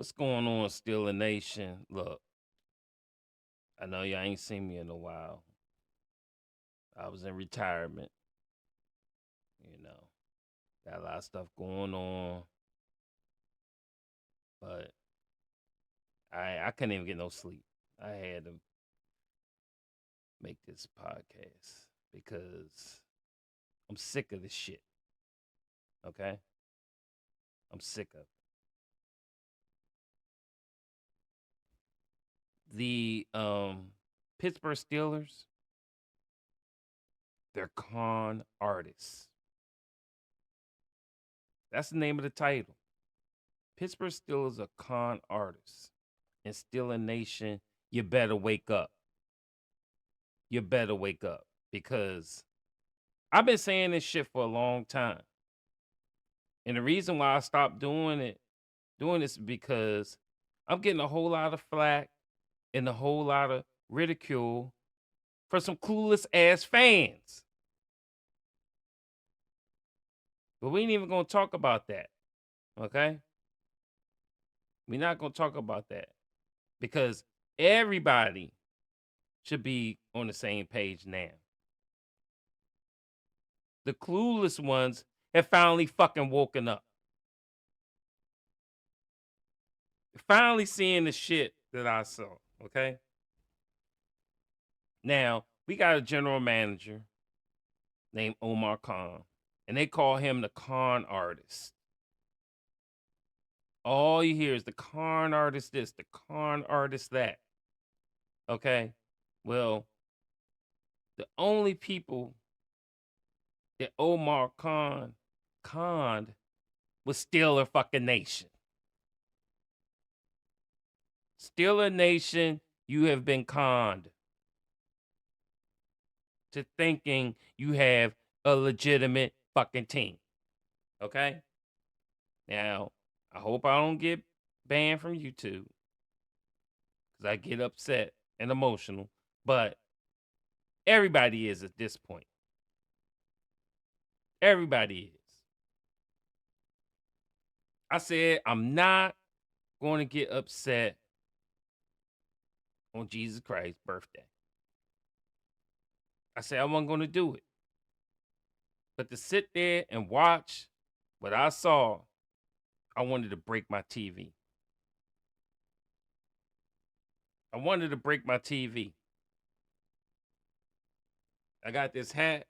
What's going on, Steeler Nation? Look, I know y'all ain't seen me in a while. I was in retirement, you know. Got a lot of stuff going on, but I couldn't even get no sleep. I had to make this podcast because I'm sick of this shit. Okay? I'm sick of it. The Pittsburgh Steelers, they're con artists. That's the name of the title. Pittsburgh Steelers are con artists. And Steeler Nation, you better wake up. You better wake up. Because I've been saying this shit for a long time. And the reason why I stopped doing this is because I'm getting a whole lot of flack and a whole lot of ridicule for some clueless ass fans. But we ain't even gonna talk about that. Okay? We're not gonna talk about that. Because everybody should be on the same page now. The clueless ones have finally fucking woken up. Finally seeing the shit that I saw, okay? Now, we got a general manager named Omar Khan, and they call him the con artist. All you hear is the con artist this, the con artist that. Okay? Well, the only people that Omar Khan conned was Steeler fucking Nation. Steeler Nation, you have been conned to thinking you have a legitimate fucking team. Okay? Now, I hope I don't get banned from YouTube because I get upset and emotional, but everybody is at this point. Everybody is. I said I'm not going to get upset on Jesus Christ's birthday. I said I wasn't going to do it. But to sit there and watch what I saw, I wanted to break my TV. I wanted to break my TV. I got this hat.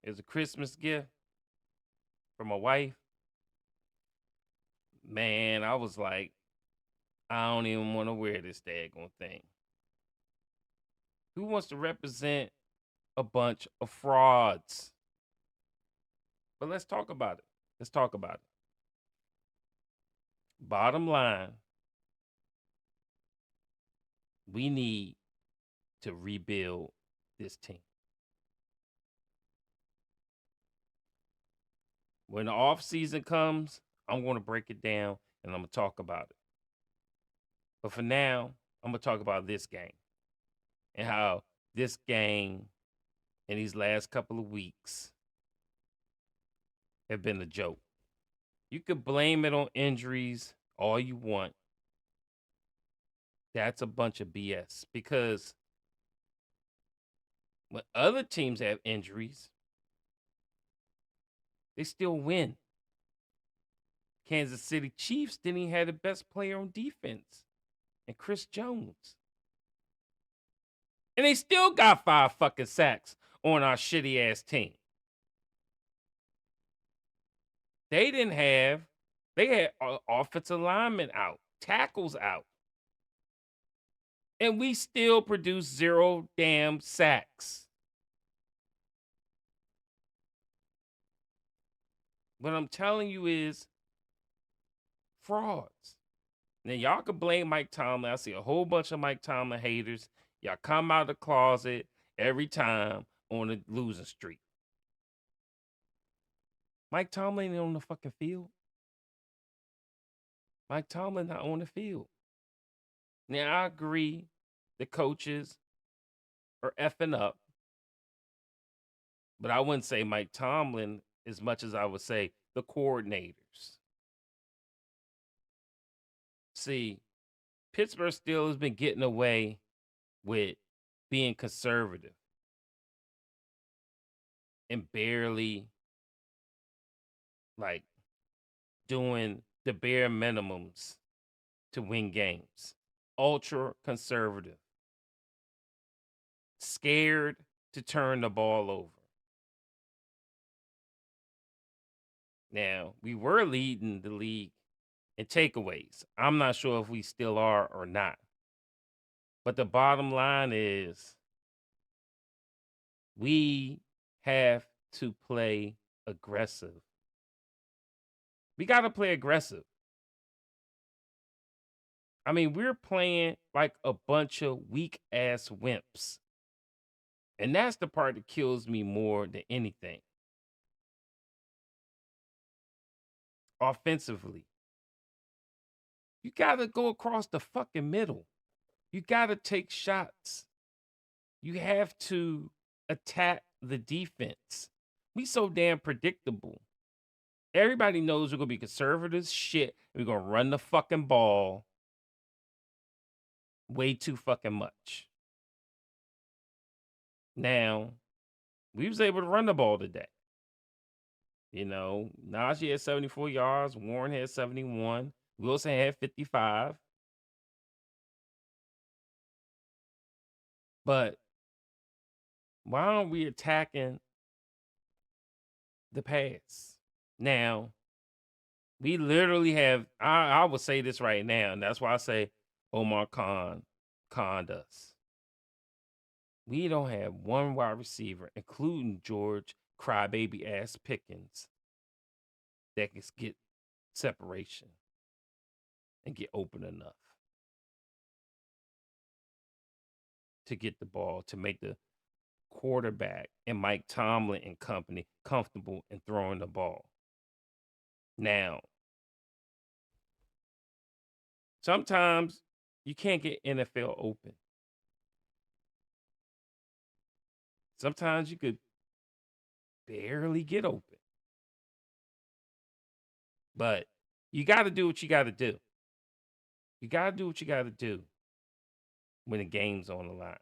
It was a Christmas gift from my wife. Man, I was like, I don't even want to wear this daggone thing. Who wants to represent a bunch of frauds? But let's talk about it. Let's talk about it. Bottom line, we need to rebuild this team. When the off season comes, I'm going to break it down and I'm going to talk about it. But for now, I'm going to talk about this game and how this game in these last couple of weeks have been a joke. You could blame it on injuries all you want. That's a bunch of BS because when other teams have injuries, they still win. Kansas City Chiefs didn't even have the best player on defense, and Chris Jones. And they still got 5 fucking sacks on our shitty ass team. They had offensive linemen out, tackles out. And we still produce 0 damn sacks. What I'm telling you is frauds. Now, y'all can blame Mike Tomlin. I see a whole bunch of Mike Tomlin haters. Y'all come out of the closet every time on a losing streak. Mike Tomlin ain't on the fucking field. Mike Tomlin not on the field. Now, I agree the coaches are effing up. But I wouldn't say Mike Tomlin as much as I would say the coordinators. See, Pittsburgh Steelers been getting away with being conservative and barely like doing the bare minimums to win games. Ultra conservative, scared to turn the ball over. Now, we were leading the league in takeaways. I'm not sure if we still are or not. But the bottom line is we have to play aggressive. We got to play aggressive. I mean, we're playing like a bunch of weak ass wimps. And that's the part that kills me more than anything. Offensively, you got to go across the fucking middle. You got to take shots. You have to attack the defense. We so damn predictable. Everybody knows we're going to be conservative as shit. We're going to run the fucking ball way too fucking much. Now, we was able to run the ball today. You know, Najee had 74 yards. Warren had 71. Wilson had 55. But why aren't we attacking the pass? Now, we literally have, I would say this right now, and that's why I say Omar Khan conned us. We don't have one wide receiver, including George crybaby ass Pickens, that can get separation and get open enough to get the ball, to make the quarterback and Mike Tomlin and company comfortable in throwing the ball. Now, sometimes you can't get NFL open. Sometimes you could barely get open. But you got to do what you got to do. You got to do what you got to do when the game's on the line.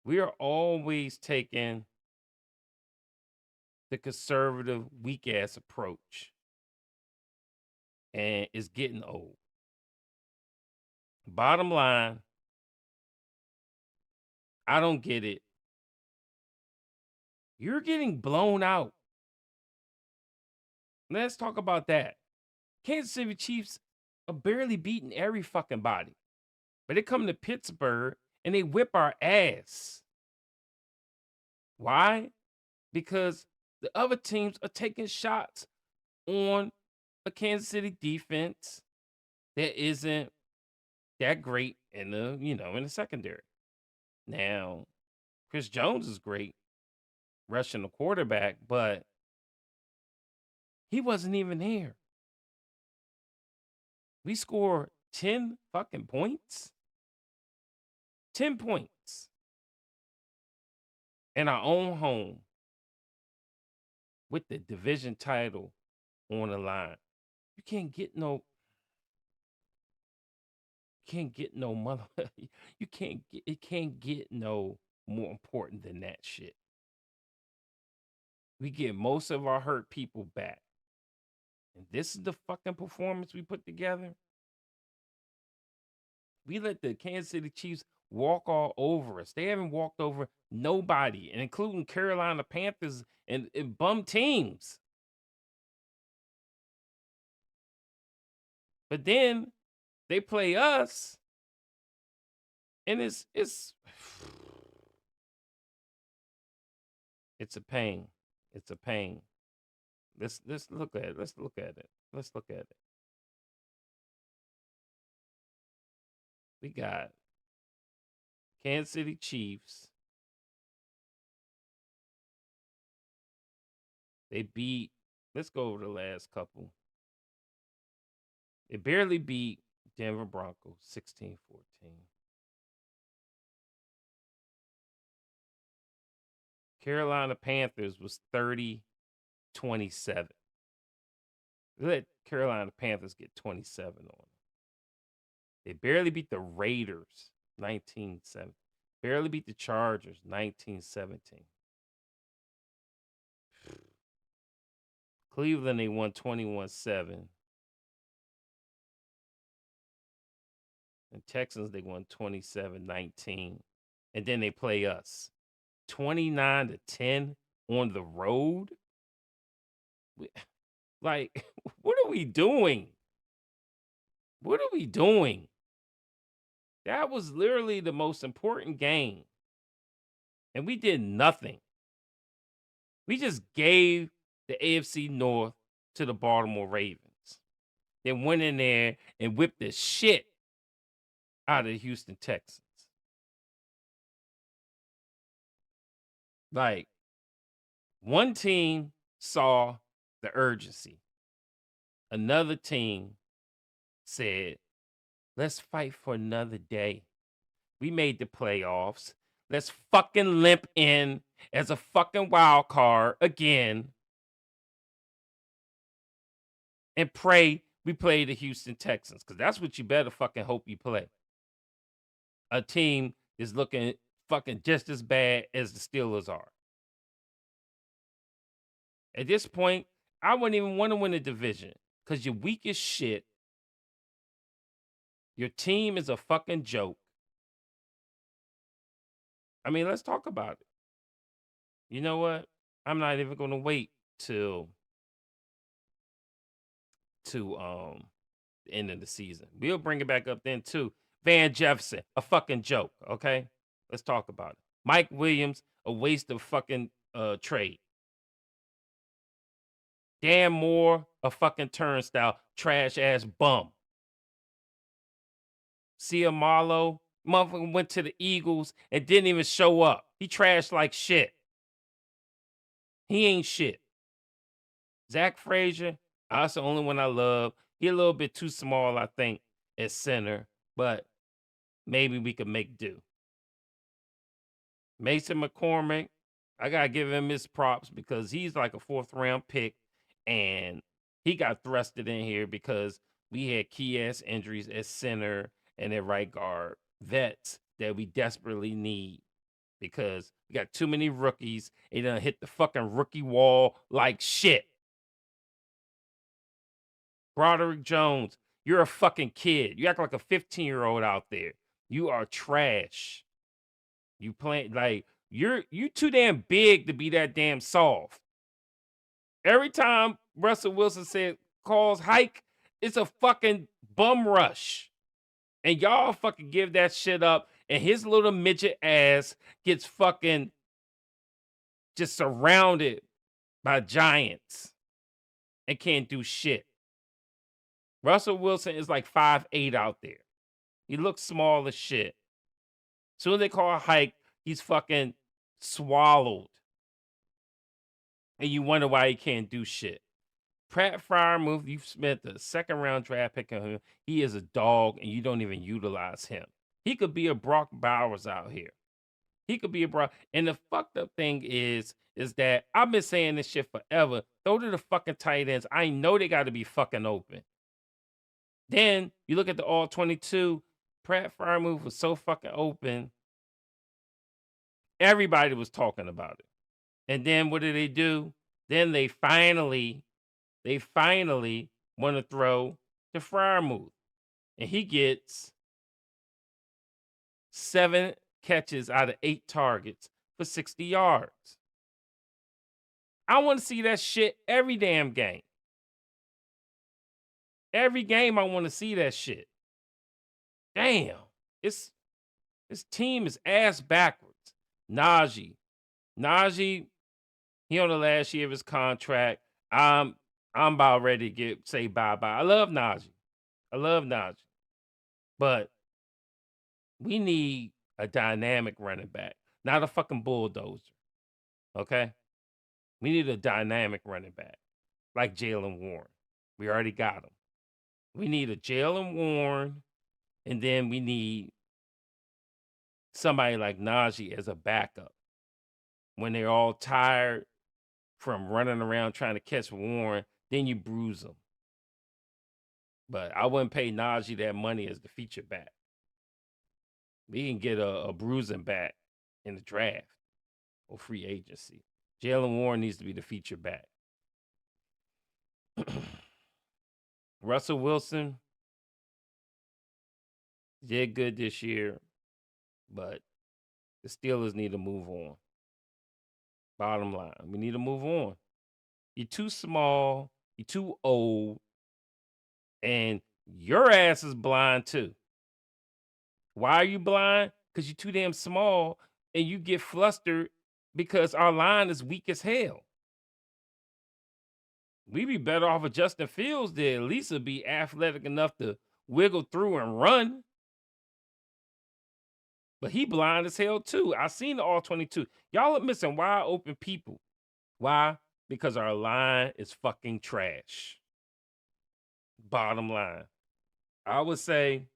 We are always taking the conservative, weak ass approach, and it's getting old. Bottom line, I don't get it. You're getting blown out. Let's talk about that. Kansas City Chiefs are barely beating every fucking body. But they come to Pittsburgh and they whip our ass. Why? Because the other teams are taking shots on a Kansas City defense that isn't that great in the, in the secondary. Now, Chris Jones is great rushing the quarterback, but he wasn't even there. We scored 10 fucking points. 10 points in our own home with the division title on the line. You can't get no mother. It can't get no more important than that shit. We get most of our hurt people back. And this is the fucking performance we put together. We let the Kansas City Chiefs walk all over us. They haven't walked over nobody, and including Carolina Panthers and bum teams. But then they play us, and it's a pain. It's a pain. Let's look at it. Let's look at it. We got Kansas City Chiefs. They beat, let's go over the last couple. They barely beat Denver Broncos 16-14. Carolina Panthers was 30-27. Let Carolina Panthers get 27 on them. They barely beat the Raiders, 19-7. Barely beat the Chargers, 19-17. Cleveland, they won 21-7. And Texans, they won 27-19. And then they play us 29-10 on the road. Like, what are we doing? What are we doing? That was literally the most important game. And we did nothing. We just gave the AFC North to the Baltimore Ravens. Then went in there and whipped the shit out of the Houston Texans. Like, one team saw the urgency. Another team said, let's fight for another day. We made the playoffs. Let's fucking limp in as a fucking wild card again and pray we play the Houston Texans, because that's what you better fucking hope you play. A team is looking fucking just as bad as the Steelers are. At this point, I wouldn't even want to win the division because you're weak as shit. Your team is a fucking joke. I mean, let's talk about it. You know what? I'm not even going to wait till the end of the season. We'll bring it back up then too. Van Jefferson, a fucking joke, okay? Let's talk about it. Mike Williams, a waste of fucking trade. Dan Moore, a fucking turnstile, trash ass bum. Ciamalo, motherfucker went to the Eagles and didn't even show up. He trashed like shit. He ain't shit. Zach Frazier, that's the only one I love. He a little bit too small, I think, at center, but maybe we could make do. Mason McCormick, I gotta give him his props because he's like a 4th round pick, and he got thrusted in here because we had key ass injuries at center and at right guard, vets that we desperately need because we got too many rookies. They done hit the fucking rookie wall like shit. Broderick Jones, you're a fucking kid. You act like a 15-year-old out there. You are trash. You playing like you too damn big to be that damn soft. Every time Russell Wilson calls hike, it's a fucking bum rush. And y'all fucking give that shit up, and his little midget ass gets fucking just surrounded by giants and can't do shit. Russell Wilson is like 5'8" out there. He looks small as shit. Soon as they call a hike, he's fucking swallowed. And you wonder why he can't do shit. Pratt Freiermuth, you've spent the 2nd round draft pick on him. He is a dog, and you don't even utilize him. He could be a Brock Bowers out here. He could be a Brock. And the fucked up thing is that I've been saying this shit forever. Throw to the fucking tight ends. I know they got to be fucking open. Then you look at the all 22. Pratt Freiermuth was so fucking open. Everybody was talking about it. And then what do? Then they finally want to throw to Freiermuth. And he gets 7 catches out of 8 targets for 60 yards. I want to see that shit every damn game. Every game I want to see that shit. Damn. This team is ass backwards. Najee, he on the last year of his contract. I'm about ready to say bye-bye. I love Najee. But we need a dynamic running back, not a fucking bulldozer. Okay? We need a dynamic running back, like Jaylen Warren. We already got him. We need a Jaylen Warren, and then we need somebody like Najee as a backup. When they're all tired from running around trying to catch Warren, then you bruise them. But I wouldn't pay Najee that money as the feature back. We can get a bruising back in the draft or free agency. Jalen Warren needs to be the feature back. Russell Wilson did good this year, but the Steelers need to move on. Bottom line, we need to move on. You're too small, you're too old, and your ass is blind too. Why are you blind? Because you're too damn small and you get flustered because our line is weak as hell. We'd be better off with Justin Fields there. At least he'll be athletic enough to wiggle through and run. But he blind as hell too. I seen the all 22. Y'all are missing wide open people. Why? Because our line is fucking trash. Bottom line. I would say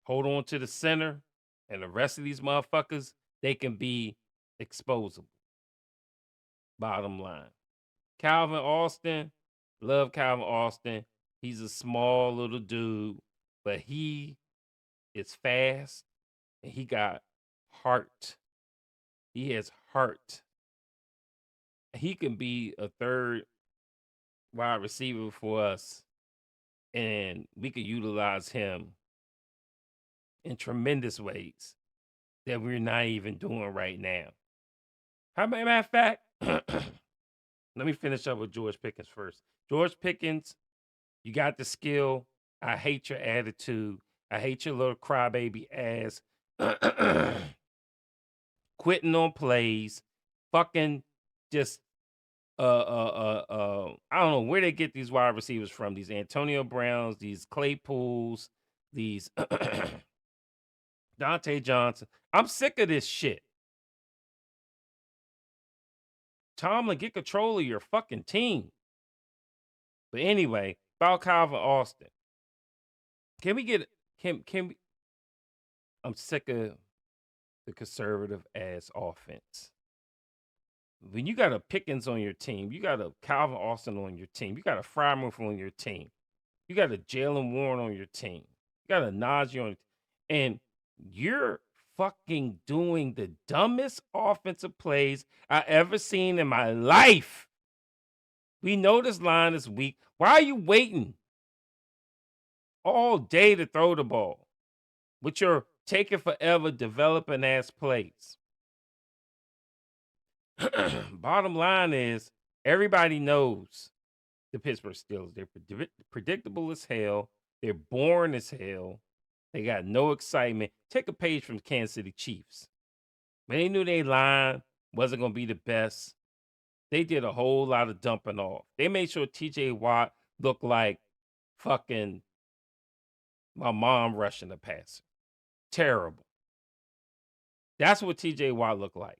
hold on to the center, and the rest of these motherfuckers, they can be exposable. Bottom line. Calvin Austin, love Calvin Austin. He's a small little dude, but he is fast and he got heart. He has heart. He can be a third wide receiver for us, and we could utilize him in tremendous ways that we're not even doing right now. Matter of fact, let me finish up with George Pickens first. George Pickens, you got the skill. I hate your attitude. I hate your little crybaby ass. Quitting on plays. Fucking just I don't know where they get these wide receivers from. These Antonio Browns, these Claypools, these Dante Johnson. I'm sick of this shit. Tomlin, get control of your fucking team. But anyway, about Calvin Austin. Can we I'm sick of the conservative ass offense. When you got a Pickens on your team, you got a Calvin Austin on your team, you got a Freiermuth on your team, you got a Jalen Warren on your team, you got a Najee on, and you're fucking doing the dumbest offensive plays I ever seen in my life. We know this line is weak. Why are you waiting all day to throw the ball with your taking forever developing ass plays? Bottom line is everybody knows the Pittsburgh Steelers. They're predictable as hell. They're boring as hell. They got no excitement. Take a page from the Kansas City Chiefs. When they knew their line wasn't going to be the best, they did a whole lot of dumping off. They made sure TJ Watt looked like fucking my mom rushing the passer. Terrible. That's what TJ Watt looked like.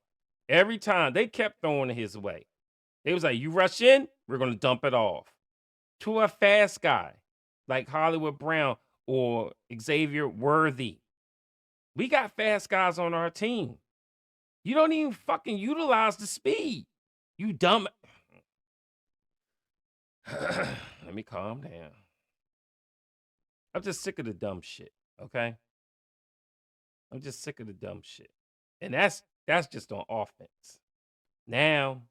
Every time they kept throwing it his way. They was like, you rush in, we're going to dump it off. To a fast guy like Hollywood Brown or Xavier Worthy. We got fast guys on our team. You don't even fucking utilize the speed. You dumb. Let me calm down. I'm just sick of the dumb shit, okay? I'm just sick of the dumb shit. And that's just on offense. Now,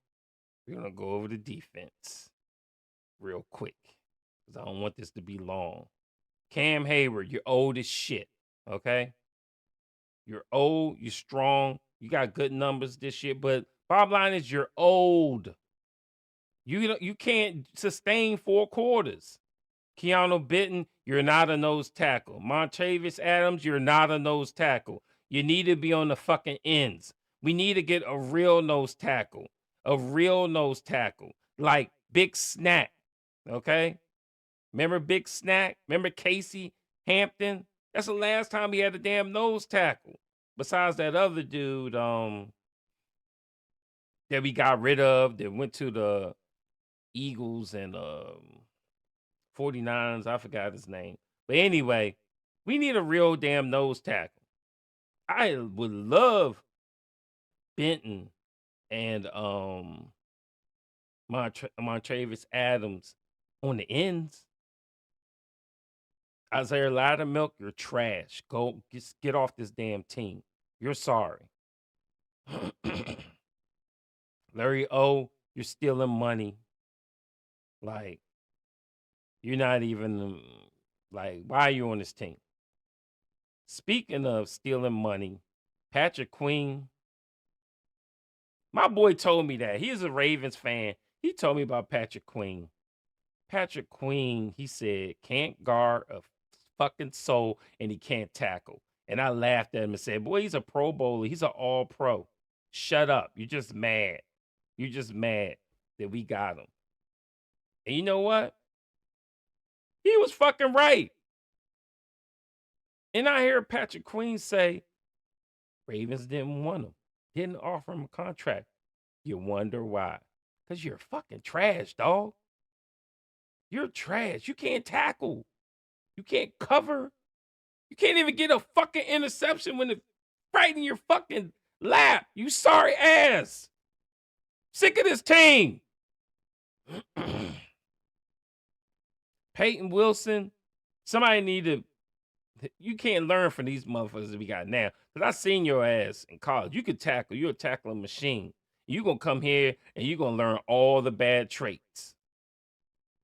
we're going to go over the defense real quick because I don't want this to be long. Cam Hayward, you're old as shit, okay? You're old, you're strong, you got good numbers this year, but bottom line is you're old. You can't sustain 4 quarters. Keanu Benton, you're not a nose tackle. Montravius Adams, you're not a nose tackle. You need to be on the fucking ends. We need to get a real nose tackle. A real nose tackle. Like Big Snack. Okay? Remember Big Snack? Remember Casey Hampton? That's the last time he had a damn nose tackle. Besides that other dude that we got rid of that went to the Eagles and 49ers. I forgot his name. But anyway, we need a real damn nose tackle. I would love Benton and Montravius Adams on the ends. Isaiah Loudermilk, you're trash. Go get off this damn team. You're sorry. Larry O, you're stealing money. Like, you're not even like, why are you on this team? Speaking of stealing money, Patrick Queen, my boy told me that. He's a Ravens fan. He told me about Patrick Queen. Patrick Queen, he said, can't guard a fucking soul and he can't tackle. And I laughed at him and said, boy, he's a Pro Bowler. He's an all pro. Shut up. You're just mad. You're just mad that we got him. And you know what? He was fucking right. And I hear Patrick Queen say, Ravens didn't want him, didn't offer him a contract. You wonder why. Because you're fucking trash, dog. You're trash. You can't tackle. You can't cover. You can't even get a fucking interception when it's right in your fucking lap. You sorry ass. Sick of this team. Peyton Wilson, somebody need to. You can't learn from these motherfuckers that we got now. Because I seen your ass in college. You could tackle. You're a tackling machine. You're going to come here and you're going to learn all the bad traits.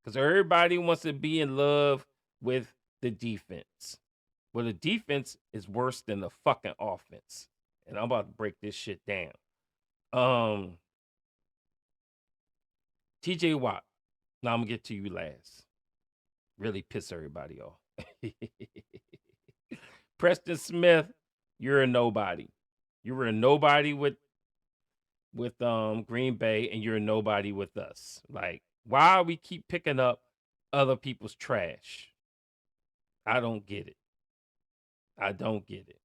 Because everybody wants to be in love with the defense. Well, the defense is worse than the fucking offense. And I'm about to break this shit down. TJ Watt. Now I'm going to get to you last. Really piss everybody off. Preston Smith, you're a nobody. You were a nobody with Green Bay, and you're a nobody with us. Like, why we keep picking up other people's trash? I don't get it. I don't get it.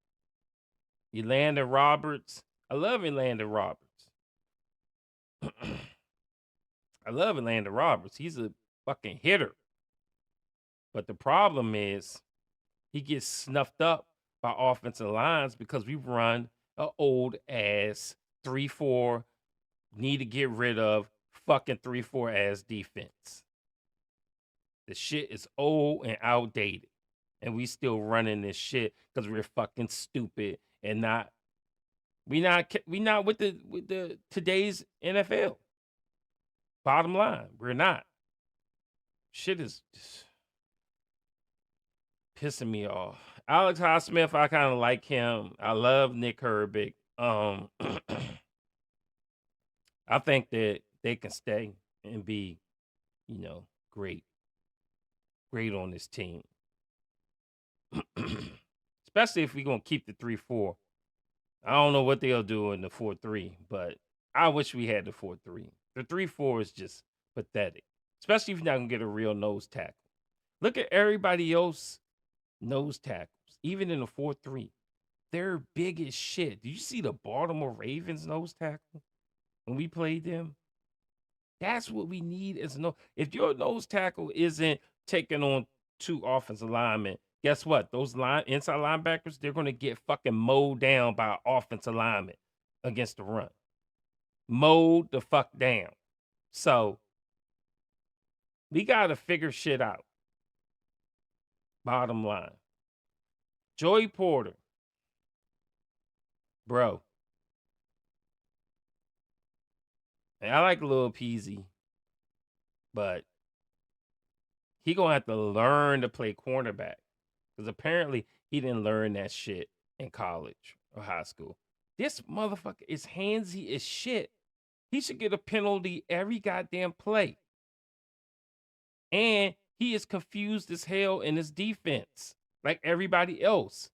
Elandon Roberts. I love Elandon Roberts. I love Elandon Roberts. He's a fucking hitter. But the problem is he gets snuffed up by offensive lines because we run an old ass 3-4, need to get rid of fucking 3-4 ass defense. The shit is old and outdated. And we still running this shit because we're fucking stupid and we not with the today's NFL. Bottom line, we're not. Shit is just pissing me off. Alex Highsmith, I kind of like him. I love Nick Herbig. I think that they can stay and be, great on this team. Especially if we're going to keep the 3-4. I don't know what they'll do in the 4-3, but I wish we had the 4-3. The 3-4 is just pathetic, especially if you're not going to get a real nose tackle. Look at everybody else nose tackles, even in the 4-3. They're big as shit. Did you see the Baltimore Ravens nose tackle when we played them? That's what we need as if your nose tackle isn't taking on two offensive linemen, guess what? Those inside linebackers, they're going to get fucking mowed down by an offensive lineman against the run. Mowed the fuck down. So we got to figure shit out. Bottom line. Joey Porter. Bro. And I like Lil Peasy, but he going to have to learn to play cornerback. Because apparently he didn't learn that shit in college or high school. This motherfucker is handsy as shit. He should get a penalty every goddamn play. And he is confused as hell in his defense, like everybody else.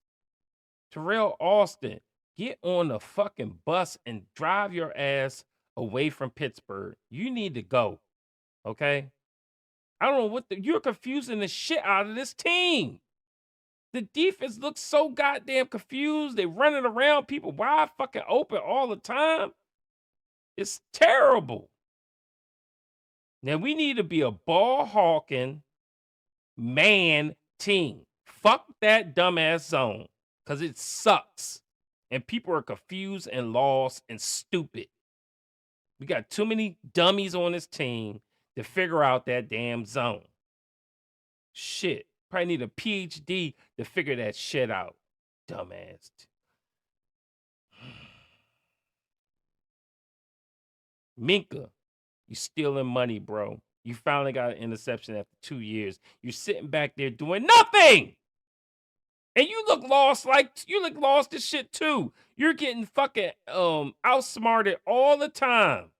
Terrell Austin, get on the fucking bus and drive your ass away from Pittsburgh. You need to go, okay? I don't know you're confusing the shit out of this team. The defense looks so goddamn confused. They running around people wide fucking open all the time. It's terrible. Now we need to be a ball hawking man team. Fuck that dumbass zone because it sucks. And people are confused and lost and stupid. We got too many dummies on this team to figure out that damn zone. Shit. Probably need a PhD to figure that shit out. Dumbass. Minka, you stealing money, bro. You finally got an interception after 2 years. You're sitting back there doing nothing. And you look lost, you look lost as shit too. You're getting fucking outsmarted all the time.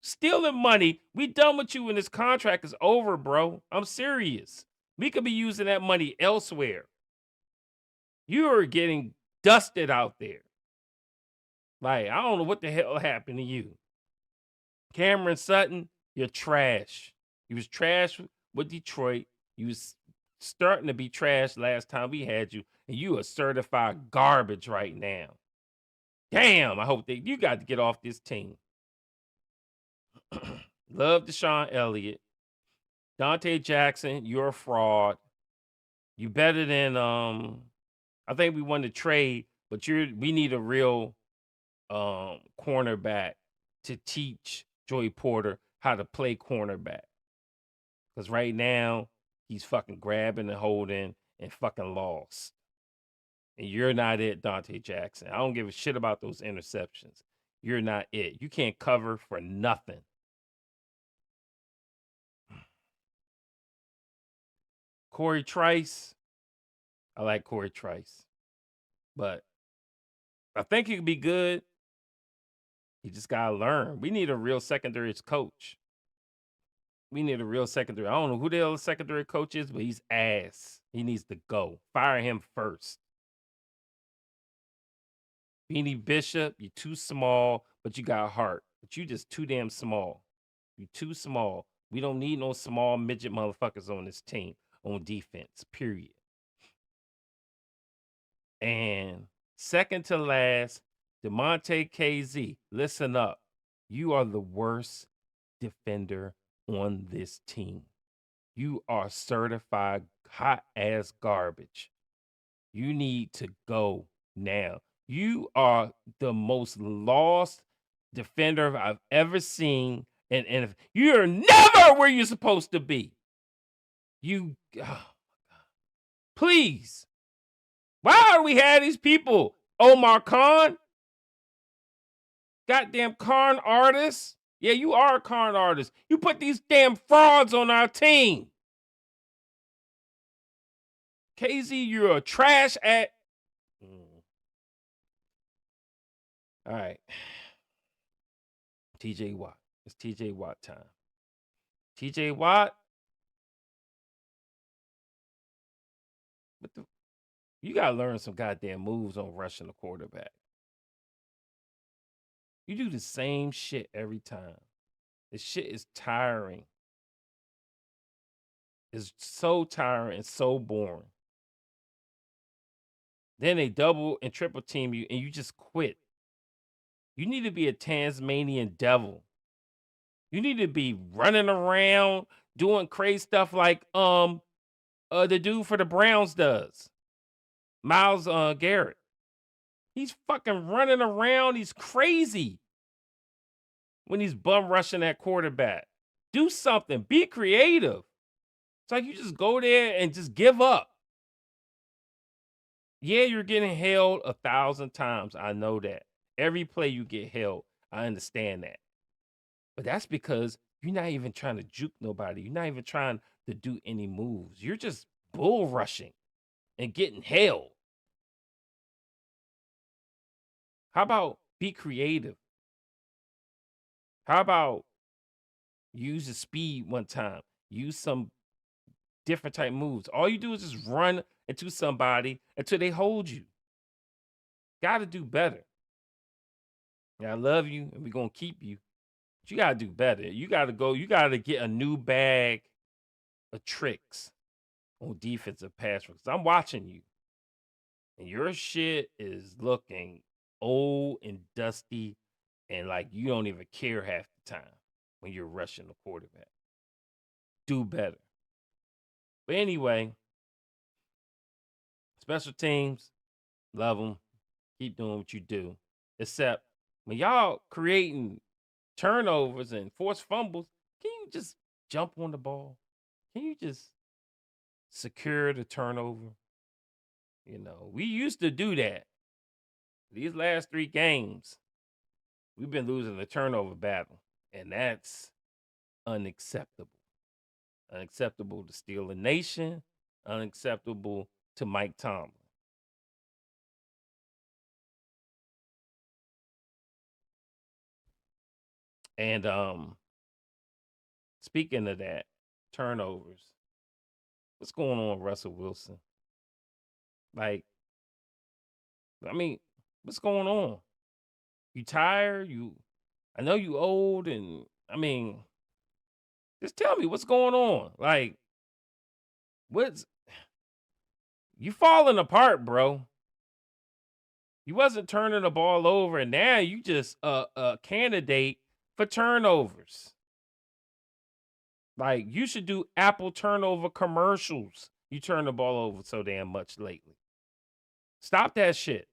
Stealing money. We done with you when this contract is over, bro. I'm serious. We could be using that money elsewhere. You are getting dusted out there. Like, I don't know what the hell happened to you. Cameron Sutton, you're trash. You was trash with Detroit. You was starting to be trash last time we had you, and you are certified garbage right now. Damn, I hope that you got to get off this team. Love Deshaun Elliott. Dante Jackson, you're a fraud. You better than I think we won the trade, but we need a real cornerback to teach Joey Porter how to play cornerback. Because right now, he's fucking grabbing and holding and fucking lost. And you're not it, Dante Jackson. I don't give a shit about those interceptions. You're not it. You can't cover for nothing. Corey Trice. I like Corey Trice. But I think he could be good. He just got to learn. We need a real secondary coach. We need a real secondary. I don't know who the hell the secondary coach is, but he's ass. He needs to go. Fire him first. Beanie Bishop, you're too small, but you got heart. But you just too damn small. You too small. We don't need no small midget motherfuckers on this team on defense, period. And second to last, DeMonte KZ, listen up. You are the worst defender on this team. You are certified hot ass garbage. You need to go now. You are the most lost defender I've ever seen. And if you're never where you're supposed to be. You, oh my God. Please. Why do we have these people? Omar Khan? Goddamn con artist? Yeah, you are a con artist. You put these damn frauds on our team. KZ, you're a trash at. All right. TJ Watt. It's TJ Watt time. TJ Watt. You got to learn some goddamn moves on rushing the quarterback. You do the same shit every time. This shit is tiring. It's so tiring and so boring. Then they double and triple team you and you just quit. You need to be a Tasmanian devil. You need to be running around doing crazy stuff like the dude for the Browns does. Myles Garrett. He's fucking running around. He's crazy when he's bum rushing that quarterback. Do something. Be creative. It's like you just go there and just give up. Yeah, you're getting held 1,000 times. I know that. Every play you get held. I understand that. But that's because you're not even trying to juke nobody. You're not even trying to do any moves. You're just bull rushing and getting held. How about be creative? How about use the speed one time? Use some different type moves. All you do is just run into somebody until they hold you. Got to do better. Yeah, I love you and we're going to keep you. But you got to do better. You got to go. You got to get a new bag of tricks on defensive pass rush. I'm watching you. And your shit is looking old and dusty and like you don't even care half the time when you're rushing the quarterback. Do better. But anyway, special teams, love them. Keep doing what you do. Except when y'all creating turnovers and forced fumbles, can you just jump on the ball? Can you just secure the turnover. You know, we used to do that. These last 3 games, we've been losing the turnover battle, and that's unacceptable. Unacceptable to Steeler Nation, unacceptable to Mike Tomlin. And speaking of that, turnovers, what's going on with Russell Wilson? Like, I mean, what's going on? You tired? I know you old, and I mean, just tell me what's going on. Like, what's you falling apart, bro? You wasn't turning the ball over, and now you just a candidate for turnovers. Like, you should do Apple turnover commercials. You turn the ball over so damn much lately. Stop that shit.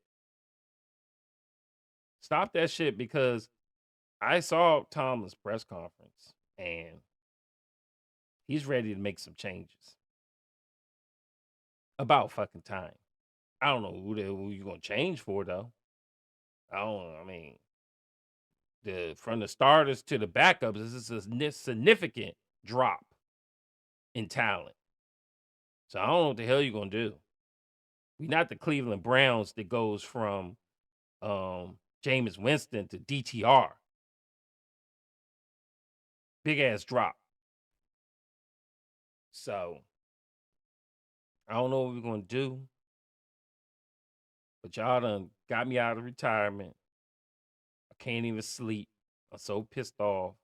Stop that shit, because I saw Tomlin's press conference and he's ready to make some changes. About fucking time. I don't know who you gonna change for though. I mean, from the starters to the backups, this is a significant drop in talent. So I don't know what the hell you're gonna do. We're not the Cleveland Browns that goes from Jameis Winston to DTR. Big ass drop. So I don't know what we're gonna do. But y'all done got me out of retirement. I can't even sleep. I'm so pissed off.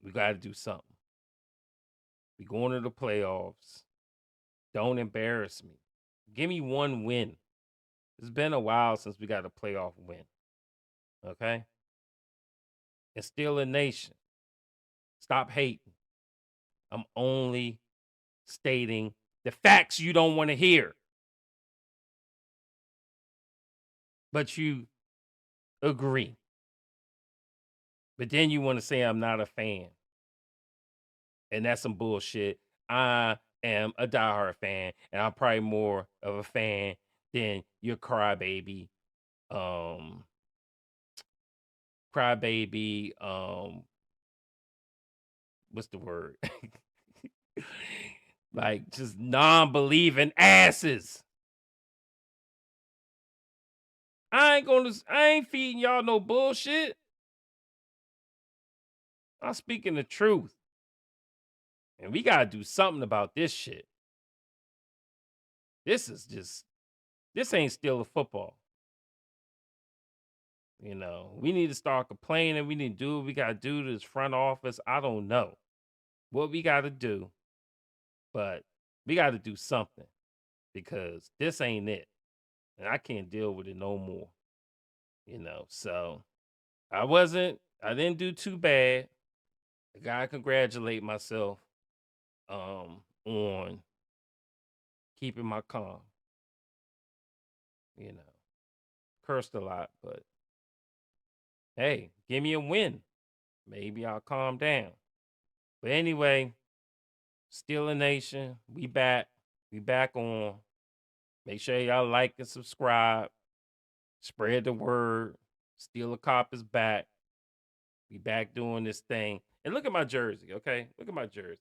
We got to do something. We going to the playoffs. Don't embarrass me. Give me one win. It's been a while since we got a playoff win. Okay? And still a nation. Stop hating. I'm only stating the facts you don't want to hear. But you agree. But then you want to say I'm not a fan. And that's some bullshit. I am a diehard fan, and I'm probably more of a fan than your crybaby, um, what's the word? Like, just non-believing asses. I ain't feeding y'all no bullshit. I'm speaking the truth. And we gotta do something about this shit. This ain't still a football. You know, we need to start complaining. We need to do what we gotta do to this front office. I don't know what we gotta do, but we gotta do something, because this ain't it. And I can't deal with it no more. You know, so I didn't do too bad. I gotta congratulate myself on keeping my calm. You know, cursed a lot, but hey, give me a win. Maybe I'll calm down. But anyway, Steeler Nation, we back. We back on. Make sure y'all like and subscribe. Spread the word. Steeler Cop is back. We back doing this thing. And look at my jersey, okay? Look at my jersey.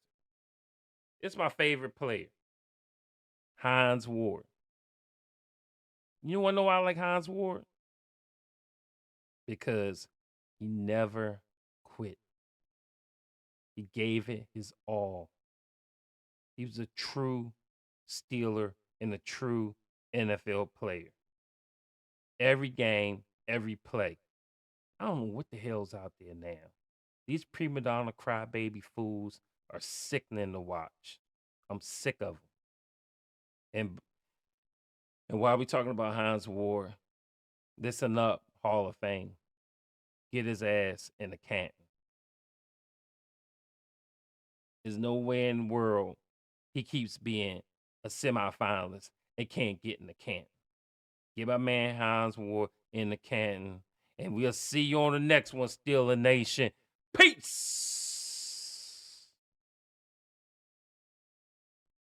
It's my favorite player, Hines Ward. You want to know why I like Hines Ward? Because he never quit. He gave it his all. He was a true Steeler and a true NFL player. Every game, every play. I don't know what the hell's out there now. These prima donna crybaby fools are sickening to watch. I'm sick of them. And while we talking about Hines Ward, listen up, Hall of Fame. Get his ass in the Canton. There's no way in the world he keeps being a semifinalist and can't get in the Canton. Get my man Hines Ward in the Canton. And we'll see you on the next one, Steeler Nation. Peace!